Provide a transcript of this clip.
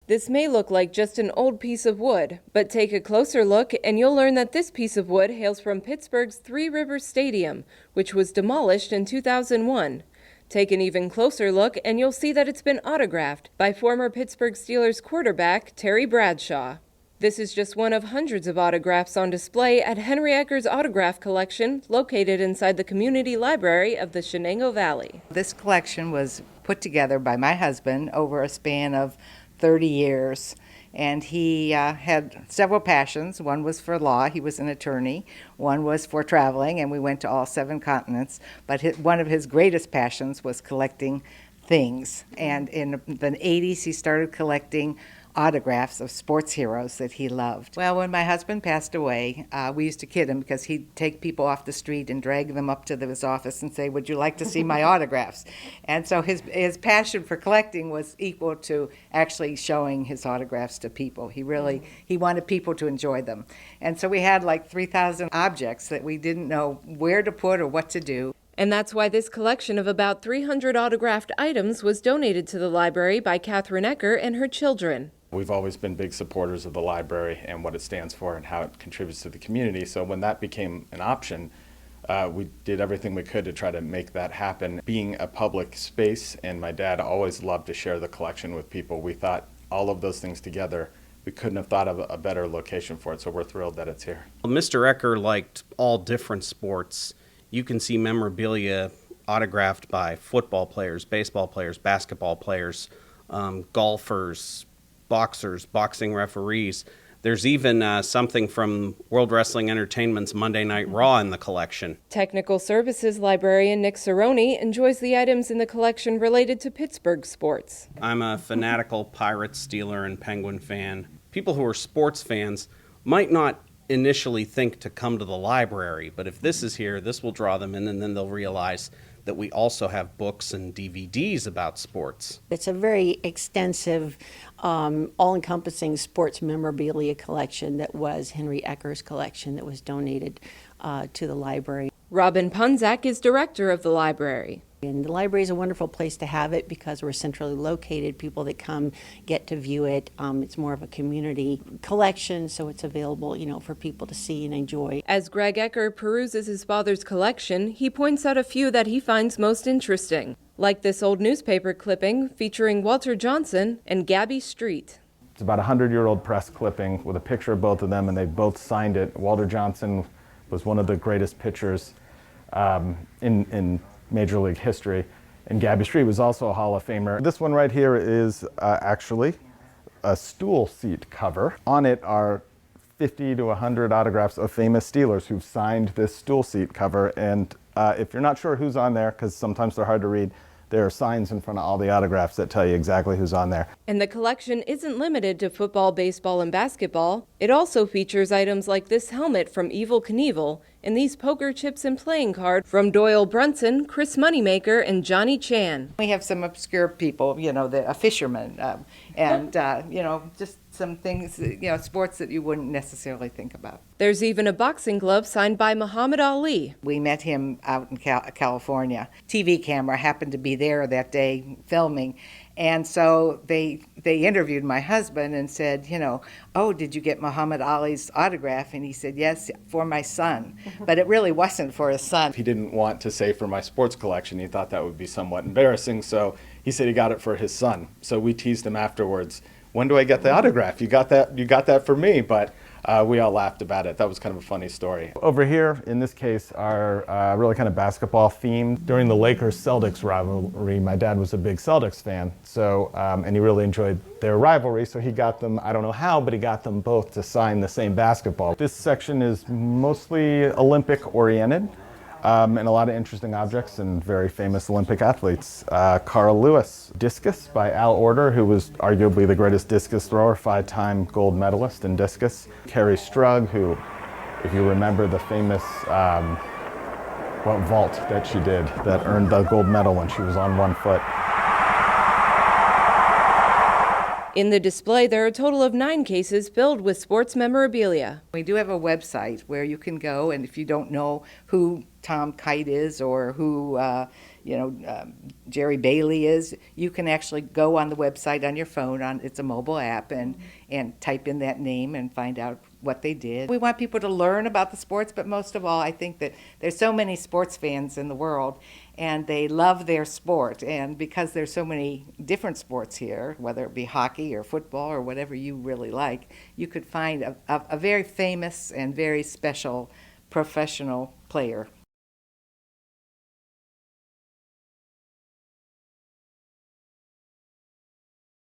This may look like just an old piece of wood, but take a closer look and you'll learn that this piece of wood hails from Pittsburgh's Three Rivers Stadium, which was demolished in 2001. Take an even closer look and you'll see that it's been autographed by former Pittsburgh Steelers quarterback Terry Bradshaw. This is just one of hundreds of autographs on display at Henry Ekker's autograph collection located inside the community library of the Shenango Valley. This collection was put together by my husband over a span of 30 years, and he had several passions. One was for law, he was an attorney. One was for traveling, and we went to all 7 continents. But one of his greatest passions was collecting things. And in the 80s, he started collecting autographs of sports heroes that he loved. Well, when my husband passed away, we used to kid him because he'd take people off the street and drag them up to his office and say, "Would you like to see my autographs?" And so his passion for collecting was equal to actually showing his autographs to people. He wanted people to enjoy them. And so we had like 3,000 objects that we didn't know where to put or what to do. And that's why this collection of about 300 autographed items was donated to the library by Henry Ekker and her children. We've always been big supporters of the library and what it stands for and how it contributes to the community. So when that became an option, we did everything we could to try to make that happen. Being a public space, and my dad always loved to share the collection with people, we thought all of those things together, we couldn't have thought of a better location for it, so we're thrilled that it's here. Well, Mr. Ekker liked all different sports. You can see memorabilia autographed by football players, baseball players, basketball players, golfers, boxers, boxing referees. There's even something from World Wrestling Entertainment's Monday Night Raw in the collection. Technical Services librarian Nick Cerrone enjoys the items in the collection related to Pittsburgh sports. I'm a fanatical Pirates, Steeler, and Penguin fan. People who are sports fans might not initially think to come to the library, but if this is here, this will draw them in, and then they'll realize that we also have books and DVDs about sports. It's a very extensive, all-encompassing sports memorabilia collection that was Henry Ekker's collection that was donated to the library. Robin Punzak is director of the library. And the library is a wonderful place to have it because we're centrally located. People that come get to view it. It's more of a community collection, so it's available, for people to see and enjoy. As Greg Ekker peruses his father's collection, he points out a few that he finds most interesting, like this old newspaper clipping featuring Walter Johnson and Gabby Street. It's about a 100-year-old press clipping with a picture of both of them, and they both signed it. Walter Johnson was one of the greatest pitchers in Major League history, and Gabby Street was also a Hall of Famer. This one right here is actually a stool seat cover. On it are 50 to 100 autographs of famous Steelers who've signed this stool seat cover, and if you're not sure who's on there, because sometimes they're hard to read, there are signs in front of all the autographs that tell you exactly who's on there. And the collection isn't limited to football, baseball, and basketball. It also features items like this helmet from Evel Knievel and these poker chips and playing card from Doyle Brunson, Chris Moneymaker, and Johnny Chan. We have some obscure people, a fisherman, and just some things, sports that you wouldn't necessarily think about. There's even a boxing glove signed by Muhammad Ali. We met him out in California. TV camera happened to be there that day filming, and so they interviewed my husband and said, "Oh, did you get Muhammad Ali's autograph?" And he said, "Yes, for my son." But it really wasn't for his son. He didn't want to say for my sports collection. He thought that would be somewhat embarrassing, so he said he got it for his son. So we teased him afterwards, "When do I get the autograph? You got that for me?" But we all laughed about it. That was kind of a funny story. Over here, in this case, are really kind of basketball themed. During the Lakers-Celtics rivalry, my dad was a big Celtics fan, so and he really enjoyed their rivalry, so he got them, I don't know how, but he got them both to sign the same basketball. This section is mostly Olympic-oriented. And a lot of interesting objects and very famous Olympic athletes. Carl Lewis, discus by Al Order, who was arguably the greatest discus thrower, 5-time gold medalist in discus. Carrie Strug, who, if you remember the famous vault that she did that earned the gold medal when she was on one foot. In the display, there are a total of 9 cases filled with sports memorabilia. We do have a website where you can go, and if you don't know who Tom Kite is or who Jerry Bailey is, you can actually go on the website on your phone. It's a mobile app and type in that name and find out what they did. We want people to learn about the sports, but most of all, I think that there's so many sports fans in the world, and they love their sport. And because there's so many different sports here, whether it be hockey or football or whatever you really like, you could find a very famous and very special professional player